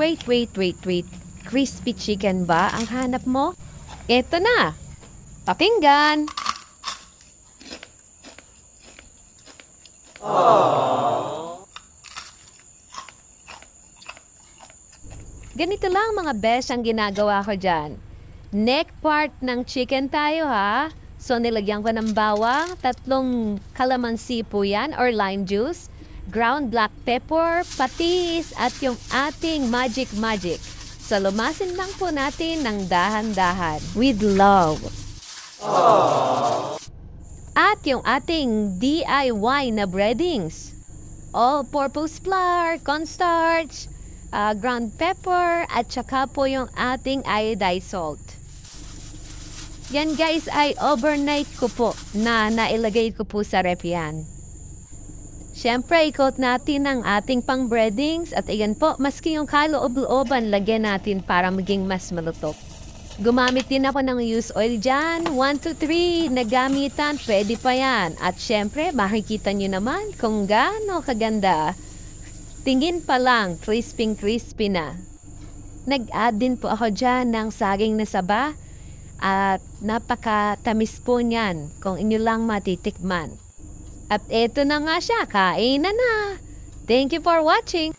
Wait. Crispy chicken ba ang hanap mo? Eto na! Pakinggan! Ganito lang mga besh ang ginagawa ko dyan. Neck part ng chicken tayo ha. So nilagyan ko ng bawang, 3 calamansi po yan or lime juice, ground black pepper, patis at yung ating magic. So lumasin lang po natin ng dahan-dahan with love. At yung ating DIY na breadings. All-purpose flour, cornstarch, ground pepper, at saka po yung ating iodized salt. Yan guys ay overnight ko po na nailagay ko po sa ref yan. Siyempre, ikot natin ang ating pang breadings at ayan po, maski yung kaloob-looban, lagyan natin para maging mas malutok. Gumamit din ako ng used oil dyan. 1 to 3 na gamitan, pwede pa yan. At siyempre, makikita nyo naman kung gaano kaganda. Tingin pa lang, crispy na. Nag-add din po ako dyan ng saging na saba. At napakatamis po niyan kung inyo lang matitikman. At eto na nga siya, kainan na. Thank you for watching.